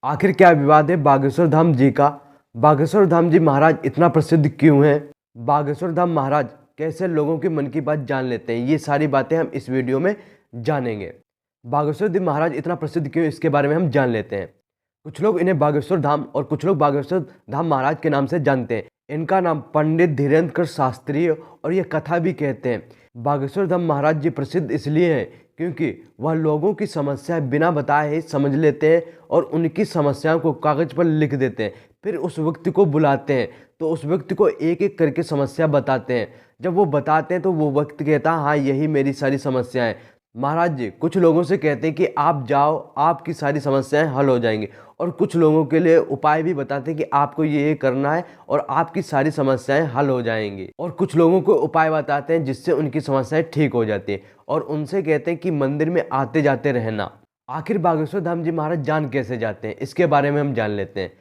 आखिर क्या विवाद है बागेश्वर धाम जी का। बागेश्वर धाम जी महाराज इतना प्रसिद्ध क्यों हैं? बागेश्वर धाम महाराज कैसे लोगों के मन की बात जान लेते हैं, ये सारी बातें हम इस वीडियो में जानेंगे। बागेश्वर धाम महाराज इतना प्रसिद्ध क्यों, इसके बारे में हम जान लेते हैं। कुछ लोग इन्हें बागेश्वर धाम और कुछ लोग बागेश्वर धाम महाराज के नाम से जानते हैं। इनका नाम पंडित धीरेन्द्र शास्त्री और ये कथा भी कहते हैं। बागेश्वर धाम महाराज जी प्रसिद्ध इसलिए हैं क्योंकि वह लोगों की समस्याएं बिना बताए ही समझ लेते हैं और उनकी समस्याओं को कागज पर लिख देते हैं। फिर उस व्यक्ति को बुलाते हैं तो उस व्यक्ति को एक एक करके समस्या बताते हैं। जब वो बताते हैं तो वो व्यक्ति कहता है, हाँ यही मेरी सारी समस्याएं। महाराज जी कुछ लोगों से कहते हैं कि आप जाओ, आपकी सारी समस्याएं हल हो जाएंगी, और कुछ लोगों के लिए उपाय भी बताते हैं कि आपको ये करना है और आपकी सारी समस्याएं हल हो जाएंगी। और कुछ लोगों को उपाय बताते हैं जिससे उनकी समस्याएं ठीक हो जाती है, और उनसे कहते हैं कि मंदिर में आते जाते रहना। आखिर बागेश्वर धाम जी महाराज जान कैसे जाते हैं, इसके बारे में हम जान लेते हैं।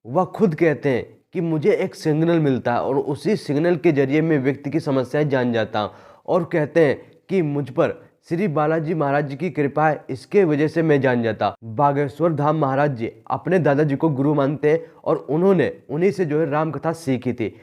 वह खुद कहते हैं कि मुझे एक सिग्नल मिलता है और उसी सिग्नल के जरिए मैं व्यक्ति की समस्याएं जान जाता हूँ, और कहते हैं कि मुझ पर श्री बालाजी महाराज जी की कृपा है, इसके वजह से मैं जान जाता। बागेश्वर धाम महाराज जी अपने दादाजी को गुरु मानते हैं और उन्होंने उन्हीं से जो है राम कथा सीखी थी।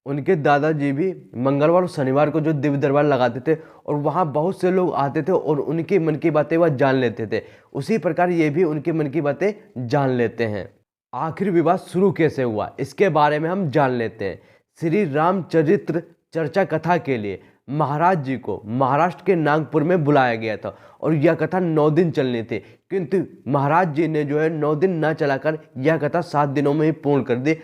उनके दादाजी भी मंगलवार और शनिवार को जो दिव्य दरबार लगाते थे और वहाँ बहुत से लोग आते थे और उनके मन की बातें वह जान लेते थे। उसी प्रकार ये भी उनके मन की बातें जान लेते हैं। आखिर विवाद शुरू कैसे हुआ, इसके बारे में हम जान लेते हैं। श्री रामचरित्र चर्चा कथा के लिए महाराज जी को महाराष्ट्र के नागपुर में बुलाया गया था और यह कथा 9 दिन चलनी थी, किंतु महाराज जी ने जो है 9 दिन न चलाकर यह कथा 7 दिनों में ही पूर्ण कर दी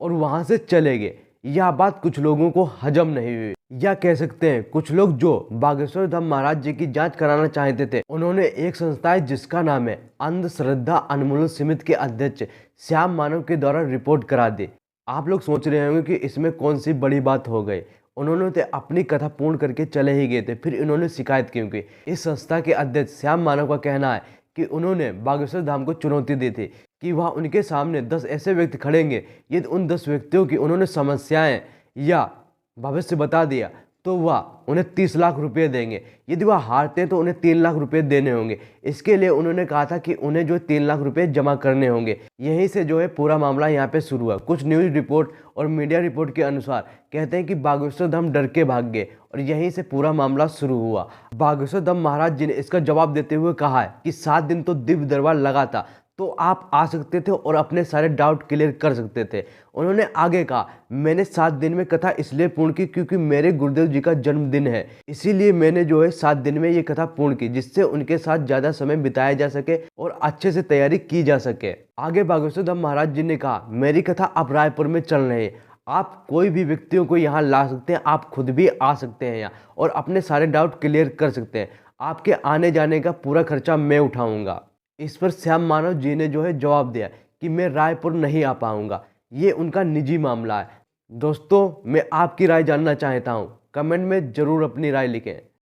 और वहां से चले गए। यह बात कुछ लोगों को हजम नहीं हुई, या कह सकते हैं कुछ लोग जो बागेश्वर धाम महाराज जी की जांच कराना चाहते थे, उन्होंने एक संस्था है जिसका नाम है अंधश्रद्धा उन्मूलन समिति के अध्यक्ष श्याम मानव के द्वारा रिपोर्ट करा दी। आप लोग सोच रहे होंगे कि इसमें कौन सी बड़ी बात हो गई। उन्होंने तो अपनी कथा पूर्ण करके चले ही गए थे, फिर इन्होंने शिकायत क्यों की? इस संस्था के अध्यक्ष श्याम मानव का कहना है कि उन्होंने बागेश्वर धाम को चुनौती दी थी कि वह उनके सामने 10 ऐसे व्यक्ति खड़ेंगे, यदि उन 10 व्यक्तियों की उन्होंने समस्याएं या भविष्य बता दिया तो वह उन्हें 30 लाख रुपए देंगे, यदि वह हारते हैं तो उन्हें 3 लाख रुपए देने होंगे। इसके लिए उन्होंने कहा था कि उन्हें जो 3 लाख रुपए जमा करने होंगे। यहीं से जो है पूरा मामला यहाँ पे शुरू हुआ। कुछ न्यूज़ रिपोर्ट और मीडिया रिपोर्ट के अनुसार कहते हैं कि बागेश्वर धाम डर के भाग गए और यहीं से पूरा मामला शुरू हुआ। बागेश्वर धाम महाराज जी ने इसका जवाब देते हुए कहा है कि 7 दिन तो दिव्य दरबार लगा था, तो आप आ सकते थे और अपने सारे डाउट क्लियर कर सकते थे। उन्होंने आगे कहा, मैंने 7 दिन में कथा इसलिए पूर्ण की क्योंकि मेरे गुरुदेव जी का जन्मदिन है, इसीलिए मैंने जो है 7 दिन में ये कथा पूर्ण की, जिससे उनके साथ ज़्यादा समय बिताया जा सके और अच्छे से तैयारी की जा सके। आगे बागेश्वर धाम महाराज जी ने कहा, मेरी कथा अब रायपुर में चल रही है, आप कोई भी व्यक्तियों को यहाँ ला सकते हैं, आप खुद भी आ सकते हैं यहाँ और अपने सारे डाउट क्लियर कर सकते हैं। आपके आने जाने का पूरा खर्चा मैं उठाऊंगा। इस पर श्याम मानव जी ने जो है जवाब दिया कि मैं रायपुर नहीं आ पाऊंगा, ये उनका निजी मामला है। दोस्तों मैं आपकी राय जानना चाहता हूँ, कमेंट में ज़रूर अपनी राय लिखें।